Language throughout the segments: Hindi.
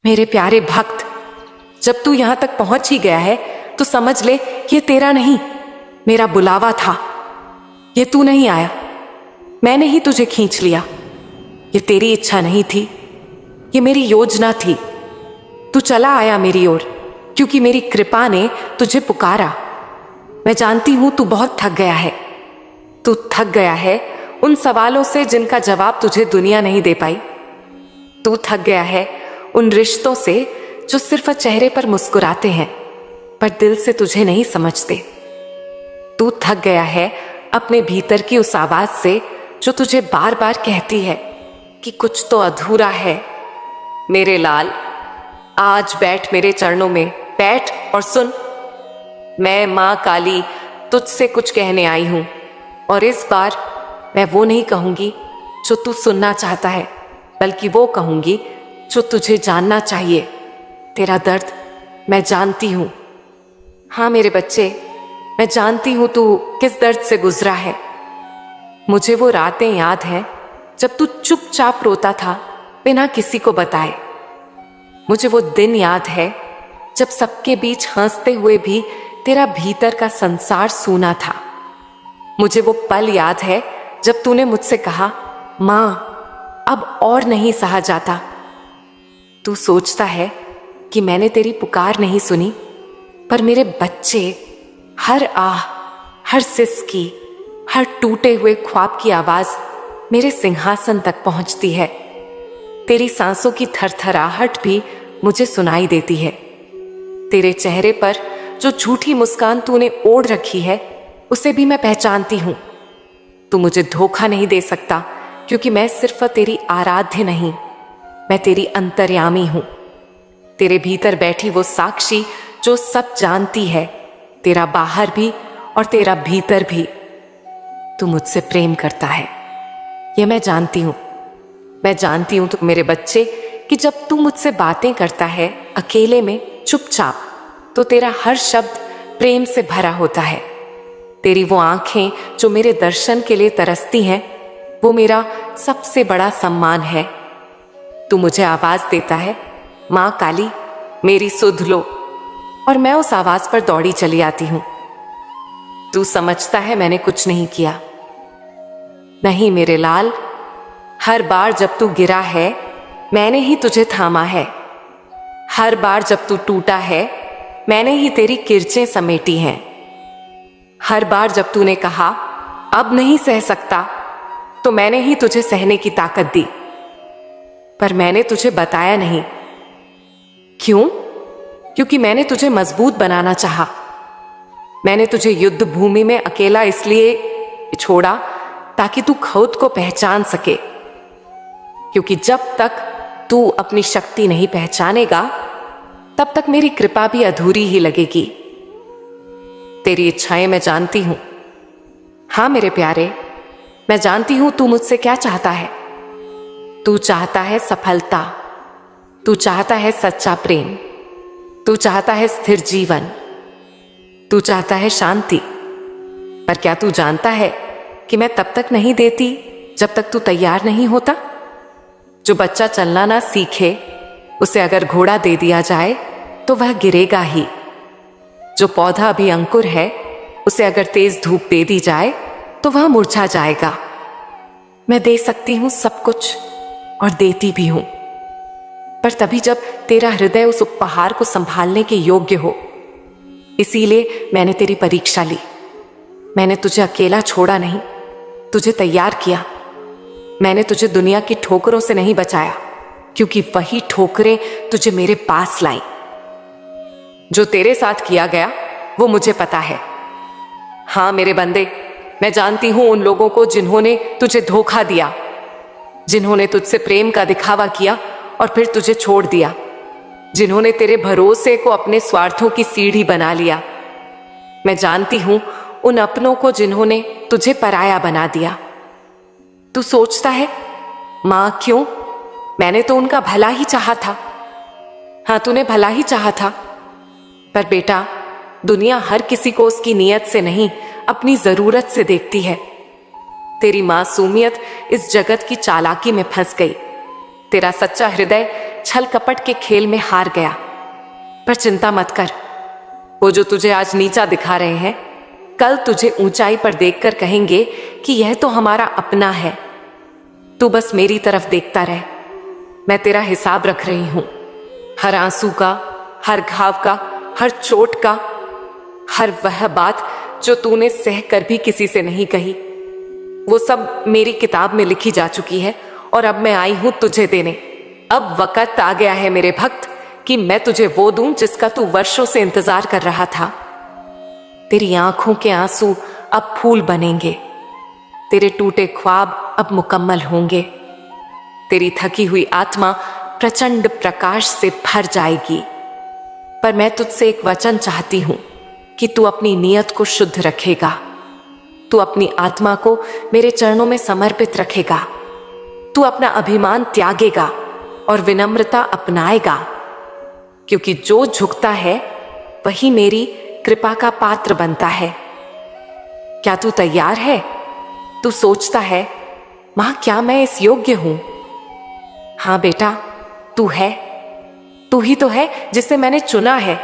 मेरे प्यारे भक्त, जब तू यहां तक पहुंच ही गया है तो समझ ले ये तेरा नहीं, मेरा बुलावा था। ये तू नहीं आया, मैंने ही तुझे खींच लिया। ये तेरी इच्छा नहीं थी, ये मेरी योजना थी। तू चला आया मेरी ओर क्योंकि मेरी कृपा ने तुझे पुकारा। मैं जानती हूं तू बहुत थक गया है। तू थक गया है उन सवालों से जिनका जवाब तुझे दुनिया नहीं दे पाई। तू थक गया है उन रिश्तों से जो सिर्फ चेहरे पर मुस्कुराते हैं पर दिल से तुझे नहीं समझते। तू थक गया है अपने भीतर की उस आवाज से जो तुझे बार बार कहती है कि कुछ तो अधूरा है। मेरे लाल, आज बैठ मेरे चरणों में, बैठ और सुन। मैं मां काली तुझसे कुछ कहने आई हूं और इस बार मैं वो नहीं कहूंगी जो तू सुनना चाहता है, बल्कि वो कहूंगी जो तुझे जानना चाहिए। तेरा दर्द मैं जानती हूं। हाँ मेरे बच्चे, मैं जानती हूं तू किस दर्द से गुजरा है। मुझे वो रातें याद हैं जब तू चुपचाप रोता था बिना किसी को बताए। मुझे वो दिन याद है जब सबके बीच हंसते हुए भी तेरा भीतर का संसार सूना था। मुझे वो पल याद है जब तूने मुझसे कहा, मां अब और नहीं सहा जाता। तू सोचता है कि मैंने तेरी पुकार नहीं सुनी, पर मेरे बच्चे, हर आह, हर सिसकी, हर टूटे हुए ख्वाब की आवाज मेरे सिंहासन तक पहुंचती है। तेरी सांसों की थरथराहट भी मुझे सुनाई देती है। तेरे चेहरे पर जो झूठी मुस्कान तूने ओढ़ रखी है उसे भी मैं पहचानती हूं। तू मुझे धोखा नहीं दे सकता क्योंकि मैं सिर्फ तेरी आराध्य नहीं, मैं तेरी अंतर्यामी हूं। तेरे भीतर बैठी वो साक्षी जो सब जानती है, तेरा बाहर भी और तेरा भीतर भी। तू मुझसे प्रेम करता है, ये मैं जानती हूं। मैं जानती हूं तो मेरे बच्चे कि जब तू मुझसे बातें करता है अकेले में चुपचाप, तो तेरा हर शब्द प्रेम से भरा होता है। तेरी वो आंखें जो मेरे दर्शन के लिए तरसती हैं, वो मेरा सबसे बड़ा सम्मान है। तू मुझे आवाज देता है, मां काली मेरी सुध लो, और मैं उस आवाज पर दौड़ी चली आती हूं। तू समझता है मैंने कुछ नहीं किया। नहीं मेरे लाल, हर बार जब तू गिरा है मैंने ही तुझे थामा है। हर बार जब तू टूटा है मैंने ही तेरी किरचें समेटी हैं। हर बार जब तूने कहा अब नहीं सह सकता, तो मैंने ही तुझे सहने की ताकत दी। पर मैंने तुझे बताया नहीं। क्यों? क्योंकि मैंने तुझे मजबूत बनाना चाहा। मैंने तुझे युद्ध भूमि में अकेला इसलिए छोड़ा ताकि तू खुद को पहचान सके, क्योंकि जब तक तू अपनी शक्ति नहीं पहचानेगा तब तक मेरी कृपा भी अधूरी ही लगेगी। तेरी इच्छाएं मैं जानती हूं। हां मेरे प्यारे, मैं जानती हूं तू मुझसे क्या चाहता है। तू चाहता है सफलता, तू चाहता है सच्चा प्रेम, तू चाहता है स्थिर जीवन, तू चाहता है शांति। पर क्या तू जानता है कि मैं तब तक नहीं देती जब तक तू तैयार नहीं होता। जो बच्चा चलना ना सीखे उसे अगर घोड़ा दे दिया जाए तो वह गिरेगा ही। जो पौधा अभी अंकुर है उसे अगर तेज धूप दे दी जाए तो वह मुरझा जाएगा। मैं दे सकती हूं सब कुछ और देती भी हूं, पर तभी जब तेरा हृदय उस उपहार को संभालने के योग्य हो। इसीलिए मैंने तेरी परीक्षा ली। मैंने तुझे अकेला छोड़ा नहीं, तुझे तैयार किया। मैंने तुझे दुनिया की ठोकरों से नहीं बचाया, क्योंकि वही ठोकरें तुझे मेरे पास लाई। जो तेरे साथ किया गया वो मुझे पता है। हां मेरे बंदे, मैं जानती हूं उन लोगों को जिन्होंने तुझे धोखा दिया, जिन्होंने तुझसे प्रेम का दिखावा किया और फिर तुझे छोड़ दिया, जिन्होंने तेरे भरोसे को अपने स्वार्थों की सीढ़ी बना लिया। मैं जानती हूं उन अपनों को जिन्होंने तुझे पराया बना दिया। तू सोचता है, मां क्यों? मैंने तो उनका भला ही चाहा था। हां तूने भला ही चाहा था, पर बेटा दुनिया हर किसी को उसकी नीयत से नहीं अपनी जरूरत से देखती है। तेरी मासूमियत इस जगत की चालाकी में फंस गई। तेरा सच्चा हृदय छल कपट के खेल में हार गया। पर चिंता मत कर, वो जो तुझे आज नीचा दिखा रहे हैं, कल तुझे ऊंचाई पर देखकर कहेंगे कि यह तो हमारा अपना है। तू बस मेरी तरफ देखता रह, मैं तेरा हिसाब रख रही हूं। हर आंसू का, हर घाव का, हर चोट का, हर वह बात जो तूने सह कर भी किसी से नहीं कही, वो सब मेरी किताब में लिखी जा चुकी है और अब मैं आई हूं तुझे देने। अब वक्त आ गया है मेरे भक्त कि मैं तुझे वो दूं जिसका तू वर्षों से इंतजार कर रहा था। तेरी आंखों के आंसू अब फूल बनेंगे, तेरे टूटे ख्वाब अब मुकम्मल होंगे, तेरी थकी हुई आत्मा प्रचंड प्रकाश से भर जाएगी। पर मैं तुझसे एक वचन चाहती हूं कि तू अपनी नीयत को शुद्ध रखेगा, तू अपनी आत्मा को मेरे चरणों में समर्पित रखेगा, तू अपना अभिमान त्यागेगा और विनम्रता अपनाएगा, क्योंकि जो झुकता है वही मेरी कृपा का पात्र बनता है। क्या तू तैयार है? तू सोचता है, मां क्या मैं इस योग्य हूं? हाँ बेटा, तू है। तू ही तो है जिसे मैंने चुना है,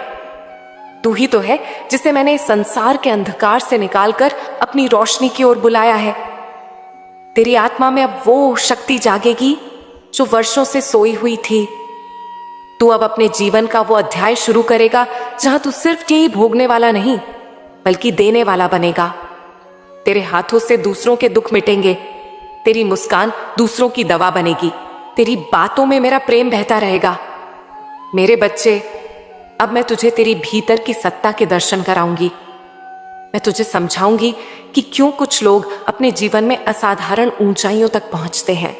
तू ही तो है जिसे मैंने इस संसार के अंधकार से निकालकर अपनी रोशनी की ओर बुलाया है। तेरी आत्मा में अब वो शक्ति जागेगी जो वर्षों से सोई हुई थी। तू अब अपने जीवन का वो अध्याय शुरू करेगा जहां तू सिर्फ यही भोगने वाला नहीं बल्कि देने वाला बनेगा। तेरे हाथों से दूसरों के दुख मिटेंगे, तेरी मुस्कान दूसरों की दवा बनेगी, तेरी बातों में मेरा प्रेम बहता रहेगा। मेरे बच्चे, अब मैं तुझे तेरी भीतर की सत्ता के दर्शन कराऊंगी। मैं तुझे समझाऊंगी कि क्यों कुछ लोग अपने जीवन में असाधारण ऊंचाइयों तक पहुंचते हैं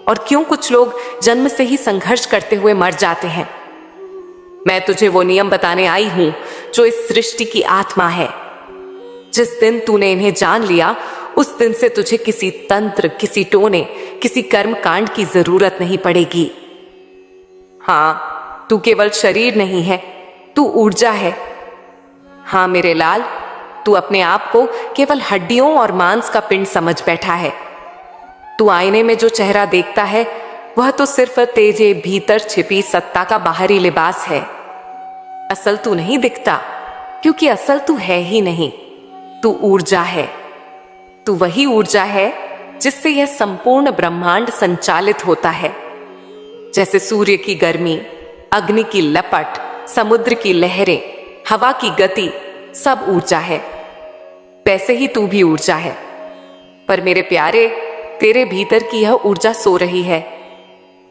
और क्यों कुछ लोग जन्म से ही संघर्ष करते हुए मर जाते हैं। मैं तुझे वो नियम बताने आई हूं जो इस सृष्टि की आत्मा है। जिस दिन तूने इन्हें जान लिया, उस दिन से तुझे किसी तंत्र, किसी टोने, किसी कर्म कांड की जरूरत नहीं पड़ेगी। हाँ, तू केवल शरीर नहीं है, तू ऊर्जा है। हाँ मेरे लाल, तू अपने आप को केवल हड्डियों और मांस का पिंड समझ बैठा है। तू आईने में जो चेहरा देखता है वह तो सिर्फ तेरे भीतर छिपी सत्ता का बाहरी लिबास है। असल तू नहीं दिखता, क्योंकि असल तू है ही नहीं। तू ऊर्जा है। तू वही ऊर्जा है जिससे यह संपूर्ण ब्रह्मांड संचालित होता है। जैसे सूर्य की गर्मी, अग्नि की लपट, समुद्र की लहरें, हवा की गति, सब ऊर्जा है। वैसे ही तू भी ऊर्जा है। पर मेरे प्यारे, तेरे भीतर की यह ऊर्जा सो रही है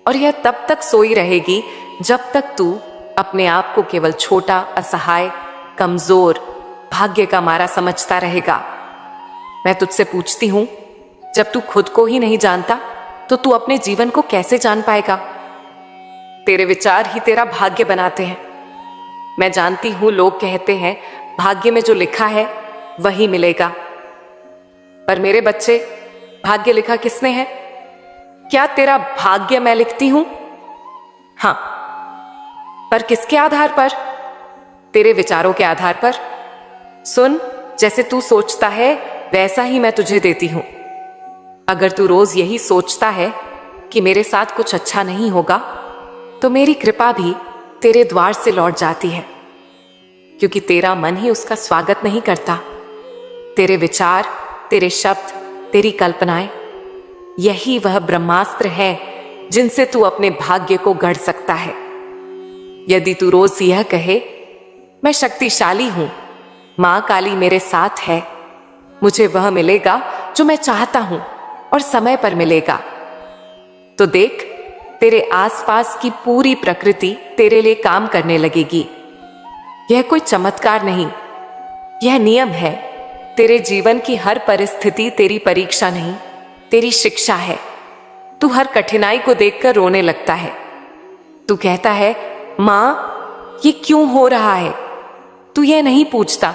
और यह तब तक सोई रहेगी जब तक तू अपने आप को केवल छोटा, असहाय, कमजोर, भाग्य का मारा समझता रहेगा। मैं तुझसे पूछती हूं, जब तू खुद को ही नहीं जानता तो तू अपने जीवन को कैसे जान पाएगा? तेरे विचार ही तेरा भाग्य बनाते हैं। मैं जानती हूं, लोग कहते हैं भाग्य में जो लिखा है वही मिलेगा। पर मेरे बच्चे, भाग्य लिखा किसने है? क्या तेरा भाग्य मैं लिखती हूं? हां, पर किसके आधार पर? तेरे विचारों के आधार पर। सुन, जैसे तू सोचता है वैसा ही मैं तुझे देती हूं। अगर तू रोज यही सोचता है कि मेरे साथ कुछ अच्छा नहीं होगा, तो मेरी कृपा भी तेरे द्वार से लौट जाती है, क्योंकि तेरा मन ही उसका स्वागत नहीं करता। तेरे विचार, तेरे शब्द, तेरी कल्पनाएं, यही वह ब्रह्मास्त्र है जिनसे तू अपने भाग्य को गढ़ सकता है। यदि तू रोज यह कहे, मैं शक्तिशाली हूं, मां काली मेरे साथ है, मुझे वह मिलेगा जो मैं चाहता हूं और समय पर मिलेगा, तो देख, तेरे आसपास की पूरी प्रकृति तेरे लिए काम करने लगेगी। यह कोई चमत्कार नहीं, यह नियम है। तेरे जीवन की हर परिस्थिति तेरी परीक्षा नहीं, तेरी शिक्षा है। तू हर कठिनाई को देखकर रोने लगता है। तू कहता है, मां ये क्यों हो रहा है? तू यह नहीं पूछता,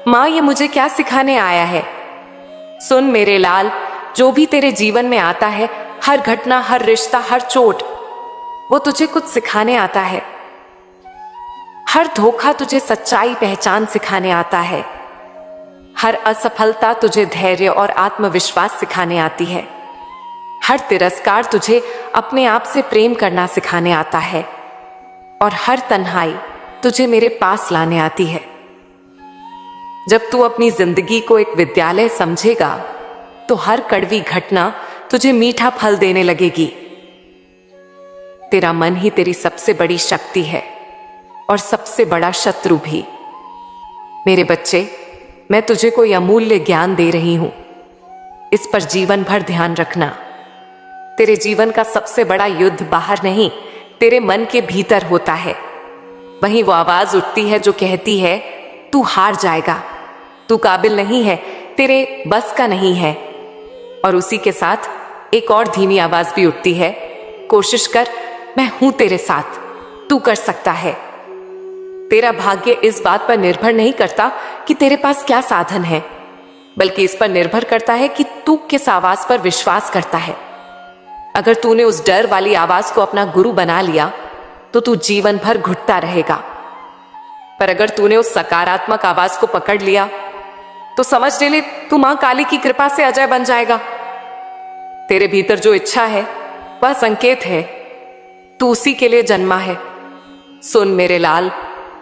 मां ये मुझे क्या सिखाने आया है? सुन मेरे लाल, जो भी तेरे जीवन में आता है, हर घटना, हर रिश्ता, हर चोट, वो तुझे कुछ सिखाने आता है। हर धोखा तुझे सच्चाई पहचान सिखाने आता है। हर असफलता तुझे धैर्य और आत्मविश्वास सिखाने आती है। हर तिरस्कार तुझे अपने आप से प्रेम करना सिखाने आता है और हर तन्हाई तुझे मेरे पास लाने आती है। जब तू अपनी जिंदगी को एक विद्यालय समझेगा तो हर कड़वी घटना तुझे मीठा फल देने लगेगी। तेरा मन ही तेरी सबसे बड़ी शक्ति है और सबसे बड़ा शत्रु भी। मेरे बच्चे, मैं तुझे कोई अमूल्य ज्ञान दे रही हूं, इस पर जीवन भर ध्यान रखना। तेरे जीवन का सबसे बड़ा युद्ध बाहर नहीं, तेरे मन के भीतर होता है। वहीं वो आवाज उठती है जो कहती है तू हार जाएगा, तू काबिल नहीं है, तेरे बस का नहीं है। और उसी के साथ एक और धीमी आवाज भी उठती है, कोशिश कर, मैं हूं तेरे साथ, तू कर सकता है। तेरा भाग्य इस बात पर निर्भर नहीं करता कि तेरे पास क्या साधन है, बल्कि इस पर निर्भर करता है कि तू किस आवाज पर विश्वास करता है। अगर तूने उस डर वाली आवाज को अपना गुरु बना लिया तो तू जीवन भर घुटता रहेगा। पर अगर तूने उस सकारात्मक आवाज को पकड़ लिया तो समझ ले तू मां काली की कृपा से अजय बन जाएगा। तेरे भीतर जो इच्छा है वह संकेत है, तू उसी के लिए जन्मा है। सुन मेरे लाल,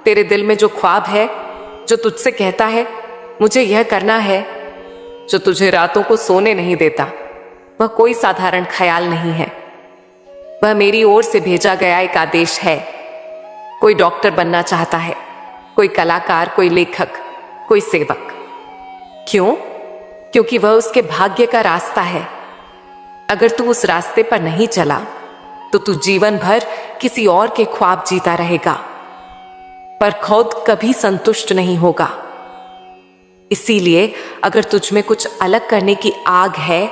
तेरे दिल में जो ख्वाब है, जो तुझसे कहता है मुझे यह करना है, जो तुझे रातों को सोने नहीं देता, वह कोई साधारण ख्याल नहीं है। वह मेरी ओर से भेजा गया एक आदेश है। कोई डॉक्टर बनना चाहता है, कोई कलाकार, कोई लेखक, कोई सेवक। क्यों? क्योंकि वह उसके भाग्य का रास्ता है। अगर तू उस रास्ते पर नहीं चला तो तू जीवन भर किसी और के ख्वाब जीता रहेगा, पर खुद कभी संतुष्ट नहीं होगा। इसीलिए अगर तुझ में कुछ अलग करने की आग है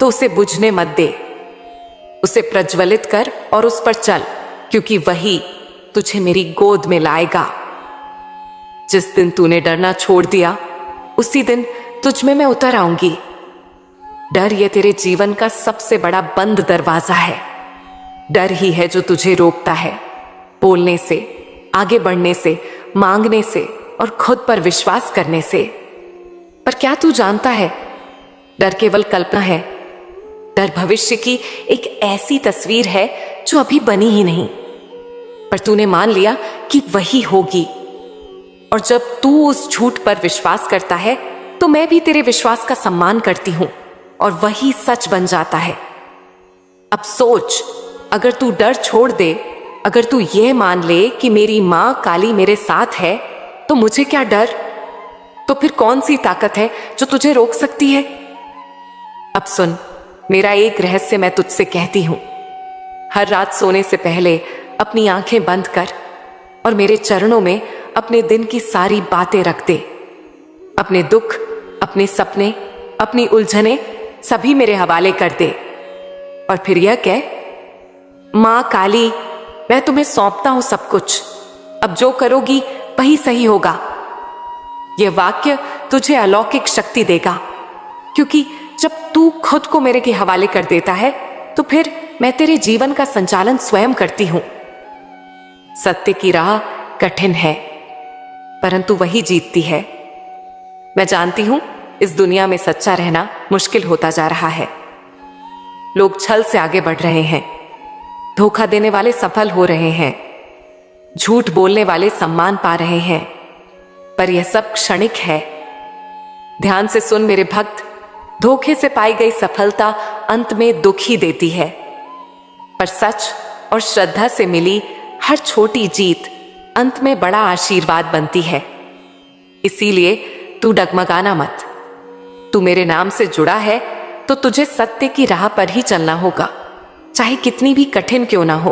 तो उसे बुझने मत दे, उसे प्रज्वलित कर और उस पर चल, क्योंकि वही तुझे मेरी गोद में लाएगा। जिस दिन तूने डरना छोड़ दिया उसी दिन तुझ में मैं उतर आऊंगी। डर ये तेरे जीवन का सबसे बड़ा बंद दरवाजा है। डर ही है जो तुझे रोकता है बोलने से, आगे बढ़ने से, मांगने से और खुद पर विश्वास करने से। पर क्या तू जानता है, डर केवल कल्पना है। डर भविष्य की एक ऐसी तस्वीर है जो अभी बनी ही नहीं, पर तूने मान लिया कि वही होगी। और जब तू उस झूठ पर विश्वास करता है तो मैं भी तेरे विश्वास का सम्मान करती हूं और वही सच बन जाता है। अब सोच, अगर तू डर छोड़ दे, अगर तू यह मान ले कि मेरी मां काली मेरे साथ है, तो मुझे क्या डर? तो फिर कौन सी ताकत है जो तुझे रोक सकती है? अब सुन, मेरा एक रहस्य मैं तुझसे कहती हूं। हर रात सोने से पहले अपनी आंखें बंद कर और मेरे चरणों में अपने दिन की सारी बातें रख दे। अपने दुख, अपने सपने, अपनी उलझने सभी मेरे हवाले कर दे और फिर यह कह, मां काली, मैं तुम्हें सौंपता हूं सब कुछ, अब जो करोगी वही सही होगा। यह वाक्य तुझे अलौकिक शक्ति देगा, क्योंकि जब तू खुद को मेरे के हवाले कर देता है तो फिर मैं तेरे जीवन का संचालन स्वयं करती हूं। सत्य की राह कठिन है, परंतु वही जीतती है। मैं जानती हूं इस दुनिया में सच्चा रहना मुश्किल होता जा रहा है। लोग छल से आगे बढ़ रहे हैं, धोखा देने वाले सफल हो रहे हैं, झूठ बोलने वाले सम्मान पा रहे हैं, पर यह सब क्षणिक है। ध्यान से सुन मेरे भक्त, धोखे से पाई गई सफलता अंत में दुख ही देती है, पर सच और श्रद्धा से मिली हर छोटी जीत अंत में बड़ा आशीर्वाद बनती है। इसीलिए तू डगमगाना मत। तू मेरे नाम से जुड़ा है तो तुझे सत्य की राह पर ही चलना होगा, चाहे कितनी भी कठिन क्यों ना हो।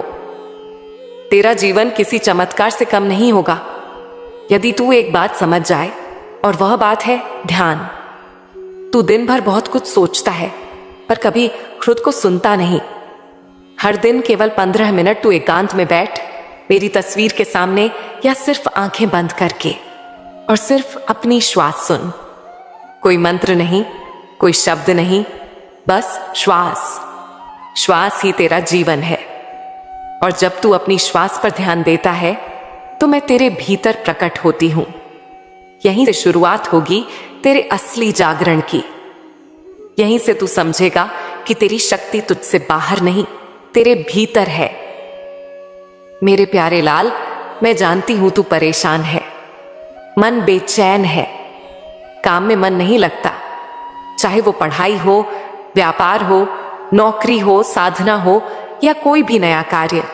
तेरा जीवन किसी चमत्कार से कम नहीं होगा यदि तू एक बात समझ जाए, और वह बात है ध्यान। तू दिन भर बहुत कुछ सोचता है पर कभी खुद को सुनता नहीं। हर दिन केवल 15 मिनट तू एकांत में बैठ, मेरी तस्वीर के सामने, या सिर्फ आंखें बंद करके, और सिर्फ अपनी श्वास सुन। कोई मंत्र नहीं, कोई शब्द नहीं, बस श्वास। श्वास ही तेरा जीवन है। और जब तू अपनी श्वास पर ध्यान देता है तो मैं तेरे भीतर प्रकट होती हूं। यहीं से शुरुआत होगी तेरे असली जागरण की। यहीं से तू समझेगा कि तेरी शक्ति तुझसे बाहर नहीं, तेरे भीतर है। मेरे प्यारे लाल, मैं जानती हूं तू परेशान है, मन बेचैन है, काम में मन नहीं लगता, चाहे वो पढ़ाई हो, व्यापार हो, नौकरी हो, साधना हो या कोई भी नया कार्य।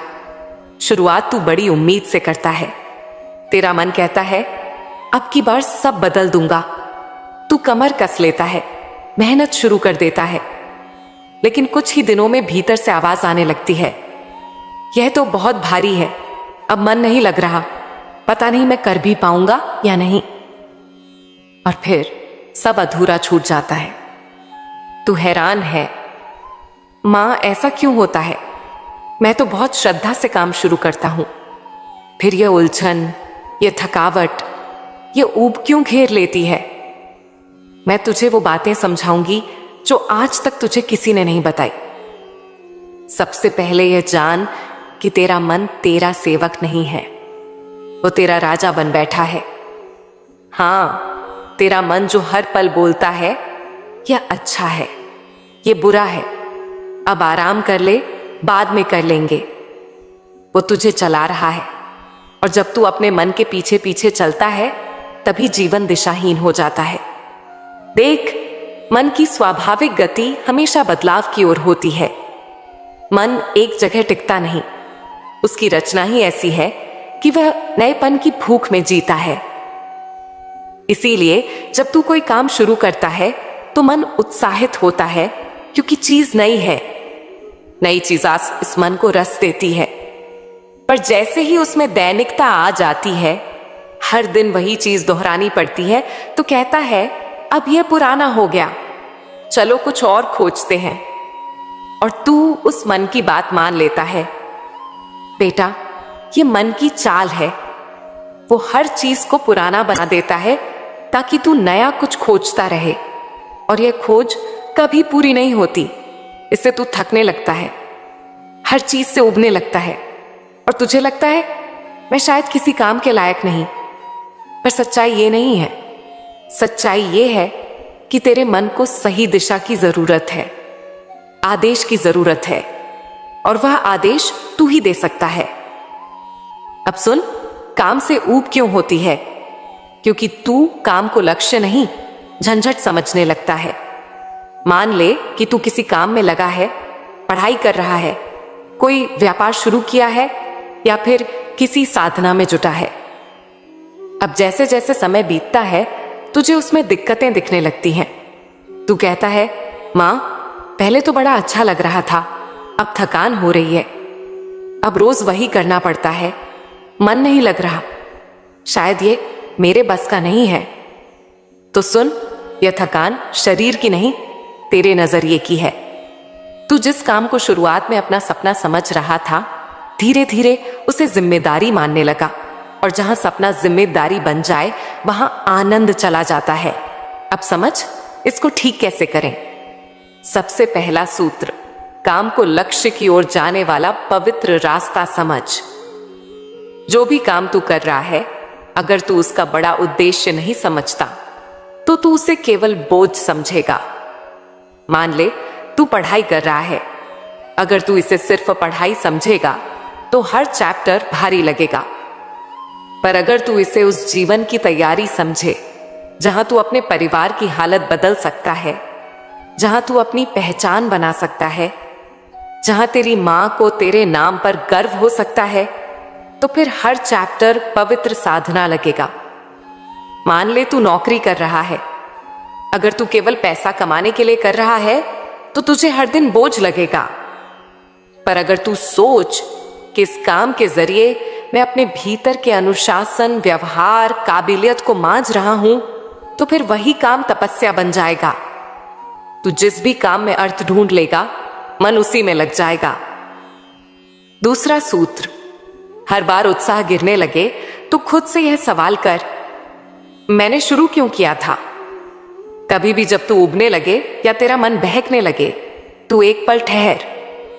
शुरुआत तू बड़ी उम्मीद से करता है। तेरा मन कहता है अब की बार सब बदल दूंगा। तू कमर कस लेता है, मेहनत शुरू कर देता है, लेकिन कुछ ही दिनों में भीतर से आवाज आने लगती है, यह तो बहुत भारी है, अब मन नहीं लग रहा, पता नहीं मैं कर भी पाऊंगा या नहीं। और फिर सब अधूरा छूट जाता है। तू हैरान है, मां ऐसा क्यों होता है? मैं तो बहुत श्रद्धा से काम शुरू करता हूं, फिर यह उलझन, यह थकावट, यह ऊब क्यों घेर लेती है? मैं तुझे वो बातें समझाऊंगी जो आज तक तुझे किसी ने नहीं बताई। सबसे पहले यह जान कि तेरा मन तेरा सेवक नहीं है, वो तेरा राजा बन बैठा है। हां, तेरा मन जो हर पल बोलता है यह अच्छा है, यह बुरा है, अब आराम कर ले, बाद में कर लेंगे, वो तुझे चला रहा है। और जब तू अपने मन के पीछे पीछे चलता है तभी जीवन दिशाहीन हो जाता है। देख, मन की स्वाभाविक गति हमेशा बदलाव की ओर होती है। मन एक जगह टिकता नहीं, उसकी रचना ही ऐसी है कि वह नएपन की भूख में जीता है। इसीलिए जब तू कोई काम शुरू करता है तो मन उत्साहित होता है, क्योंकि चीज नई है। नई चीज इस मन को रस देती है, पर जैसे ही उसमें दैनिकता आ जाती है, हर दिन वही चीज दोहरानी पड़ती है, तो कहता है अब यह पुराना हो गया, चलो कुछ और खोजते हैं। और तू उस मन की बात मान लेता है। बेटा, ये मन की चाल है, वो हर चीज को पुराना बना देता है ताकि तू नया कुछ खोजता रहे, और यह खोज कभी पूरी नहीं होती। इससे तू थकने लगता है, हर चीज से उबने लगता है, और तुझे लगता है मैं शायद किसी काम के लायक नहीं। पर सच्चाई ये नहीं है। सच्चाई ये है कि तेरे मन को सही दिशा की जरूरत है, आदेश की जरूरत है, और वह आदेश तू ही दे सकता है। अब सुन, काम से ऊब क्यों होती है? क्योंकि तू काम को लक्ष्य नहीं, झंझट समझने लगता है। मान ले कि तू किसी काम में लगा है, पढ़ाई कर रहा है, कोई व्यापार शुरू किया है, या फिर किसी साधना में जुटा है। अब जैसे जैसे समय बीतता है तुझे उसमें दिक्कतें दिखने लगती हैं। तू कहता है, मां, पहले तो बड़ा अच्छा लग रहा था, अब थकान हो रही है, अब रोज वही करना पड़ता है, मन नहीं लग रहा, शायद ये मेरे बस का नहीं है। तो सुन, यह थकान शरीर की नहीं, तेरे नजरिए की है। तू जिस काम को शुरुआत में अपना सपना समझ रहा था, धीरे धीरे उसे जिम्मेदारी मानने लगा, और जहां सपना जिम्मेदारी बन जाए वहां आनंद चला जाता है। अब समझ, इसको ठीक कैसे करें? सबसे पहला सूत्र, काम को लक्ष्य की ओर जाने वाला पवित्र रास्ता समझ। जो भी काम तू कर रहा है, अगर तू उसका बड़ा उद्देश्य नहीं समझता तो तू उसे केवल बोझ समझेगा। मान ले तू पढ़ाई कर रहा है, अगर तू इसे सिर्फ पढ़ाई समझेगा तो हर चैप्टर भारी लगेगा। पर अगर तू इसे उस जीवन की तैयारी समझे जहां तू अपने परिवार की हालत बदल सकता है, जहां तू अपनी पहचान बना सकता है, जहां तेरी मां को तेरे नाम पर गर्व हो सकता है, तो फिर हर चैप्टर पवित्र साधना लगेगा। मान ले तू नौकरी कर रहा है, अगर तू केवल पैसा कमाने के लिए कर रहा है तो तुझे हर दिन बोझ लगेगा। पर अगर तू सोच कि इस काम के जरिए मैं अपने भीतर के अनुशासन, व्यवहार, काबिलियत को मांझ रहा हूं, तो फिर वही काम तपस्या बन जाएगा। तू जिस भी काम में अर्थ ढूंढ लेगा, मन उसी में लग जाएगा। दूसरा सूत्र, हर बार उत्साह गिरने लगे तो खुद से यह सवाल कर, मैंने शुरू क्यों किया था? कभी भी जब तू उबने लगे या तेरा मन बहकने लगे, तू एक पल ठहर,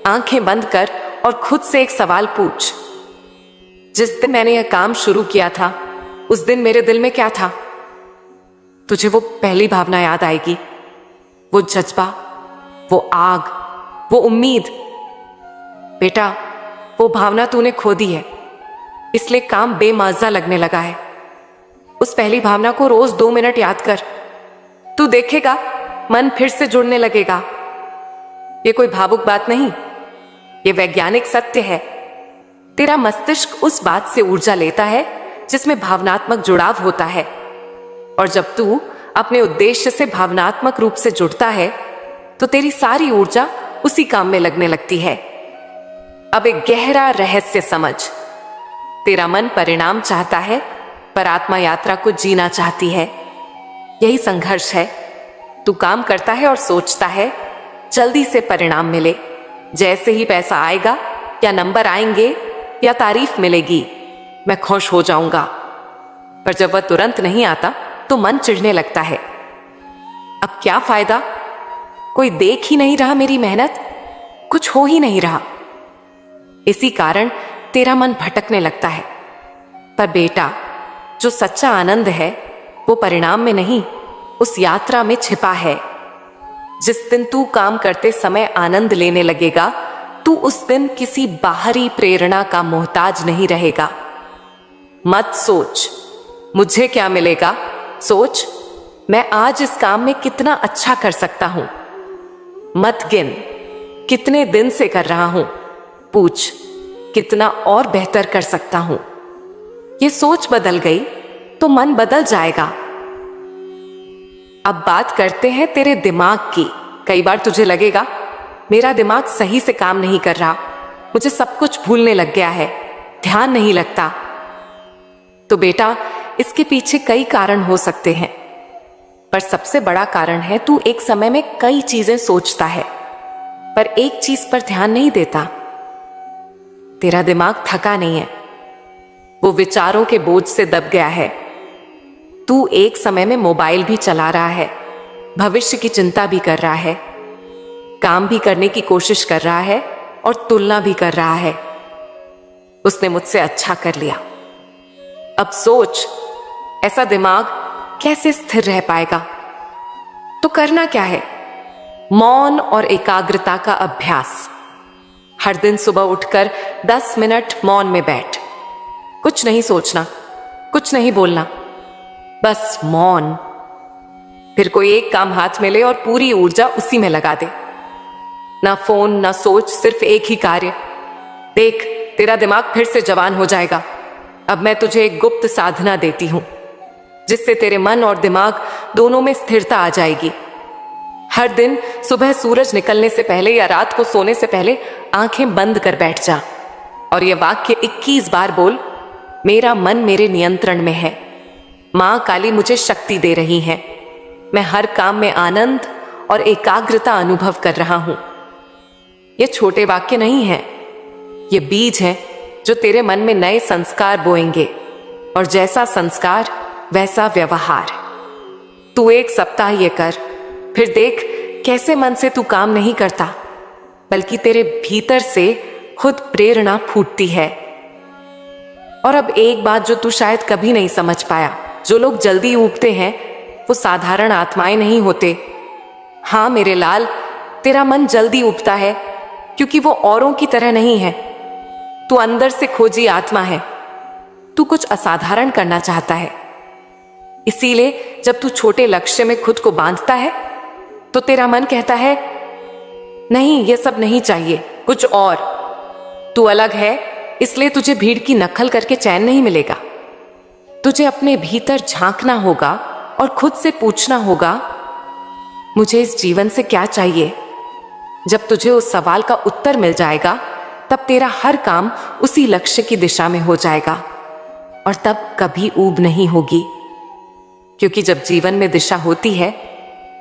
आंखें बंद कर और खुद से एक सवाल पूछ, जिस दिन मैंने यह काम शुरू किया था उस दिन मेरे दिल में क्या था? तुझे वो पहली भावना याद आएगी, वो जज्बा, वो आग, वो उम्मीद। बेटा, वो भावना तूने खो दी है, इसलिए काम बेमजा लगने लगा है। उस पहली भावना को रोज 2 मिनट याद कर, तू देखेगा मन फिर से जुड़ने लगेगा। ये कोई भावुक बात नहीं, ये वैज्ञानिक सत्य है। तेरा मस्तिष्क उस बात से ऊर्जा लेता है जिसमें भावनात्मक जुड़ाव होता है, और जब तू अपने उद्देश्य से भावनात्मक रूप से जुड़ता है तो तेरी सारी ऊर्जा उसी काम में लगने लगती है। अब एक गहरा रहस्य समझ, तेरा मन परिणाम चाहता है पर आत्मा यात्रा को जीना चाहती है। यही संघर्ष है। तू काम करता है और सोचता है जल्दी से परिणाम मिले, जैसे ही पैसा आएगा या नंबर आएंगे या तारीफ मिलेगी मैं खुश हो जाऊंगा। पर जब वह तुरंत नहीं आता तो मन चिढ़ने लगता है। अब क्या फायदा, कोई देख ही नहीं रहा मेरी मेहनत, कुछ हो ही नहीं रहा। इसी कारण तेरा मन भटकने लगता है। पर बेटा, जो सच्चा आनंद है वो परिणाम में नहीं, उस यात्रा में छिपा है। जिस दिन तू काम करते समय आनंद लेने लगेगा, तू उस दिन किसी बाहरी प्रेरणा का मोहताज नहीं रहेगा। मत सोच मुझे क्या मिलेगा, सोच मैं आज इस काम में कितना अच्छा कर सकता हूं। मत गिन कितने दिन से कर रहा हूं, पूछ कितना और बेहतर कर सकता हूं। ये सोच बदल गई तो मन बदल जाएगा। अब बात करते हैं तेरे दिमाग की। कई बार तुझे लगेगा मेरा दिमाग सही से काम नहीं कर रहा, मुझे सब कुछ भूलने लग गया है, ध्यान नहीं लगता। तो बेटा, इसके पीछे कई कारण हो सकते हैं, पर सबसे बड़ा कारण है तू एक समय में कई चीजें सोचता है पर एक चीज पर ध्यान नहीं देता। तेरा दिमाग थका नहीं है, वो विचारों के बोझ से दब गया है। तू एक समय में मोबाइल भी चला रहा है, भविष्य की चिंता भी कर रहा है, काम भी करने की कोशिश कर रहा है और तुलना भी कर रहा है। उसने मुझसे अच्छा कर लिया। अब सोच, ऐसा दिमाग कैसे स्थिर रह पाएगा? तो करना क्या है? मौन और एकाग्रता का अभ्यास। हर दिन सुबह उठकर 10 मिनट मौन में बैठ, कुछ नहीं सोचना, कुछ नहीं बोलना, बस मौन। फिर कोई एक काम हाथ में ले और पूरी ऊर्जा उसी में लगा दे। ना फोन ना सोच, सिर्फ एक ही कार्य। देख, तेरा दिमाग फिर से जवान हो जाएगा। अब मैं तुझे एक गुप्त साधना देती हूं जिससे तेरे मन और दिमाग दोनों में स्थिरता आ जाएगी। हर दिन सुबह सूरज निकलने से पहले या रात को सोने से पहले आंखें बंद कर बैठ जा और यह वाक्य 21 बार बोल, मेरा मन मेरे नियंत्रण में है, मां काली मुझे शक्ति दे रही है, मैं हर काम में आनंद और एकाग्रता अनुभव कर रहा हूं। ये छोटे वाक्य नहीं हैं, ये बीज हैं जो तेरे मन में नए संस्कार बोएंगे, और जैसा संस्कार वैसा व्यवहार। तू 1 सप्ताह ये कर, फिर देख कैसे मन से तू काम नहीं करता बल्कि तेरे भीतर से खुद प्रेरणा फूटती है। और अब एक बात जो तू शायद कभी नहीं समझ पाया, जो लोग जल्दी ऊबते हैं वो साधारण आत्माएं नहीं होते। हां मेरे लाल, तेरा मन जल्दी उबता है क्योंकि वो औरों की तरह नहीं है। तू अंदर से खोजी आत्मा है, तू कुछ असाधारण करना चाहता है। इसीलिए जब तू छोटे लक्ष्य में खुद को बांधता है तो तेरा मन कहता है नहीं, ये सब नहीं चाहिए, कुछ और। तू अलग है, इसलिए तुझे भीड़ की नकल करके चैन नहीं मिलेगा। तुझे अपने भीतर झांकना होगा और खुद से पूछना होगा, मुझे इस जीवन से क्या चाहिए? जब तुझे उस सवाल का उत्तर मिल जाएगा तब तेरा हर काम उसी लक्ष्य की दिशा में हो जाएगा और तब कभी ऊब नहीं होगी। क्योंकि जब जीवन में दिशा होती है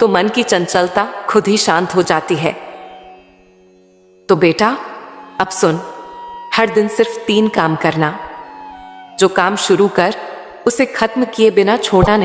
तो मन की चंचलता खुद ही शांत हो जाती है। तो बेटा, अब सुन, हर दिन सिर्फ 3 काम करना। जो काम शुरू कर उसे खत्म किए बिना छोड़ना नहीं।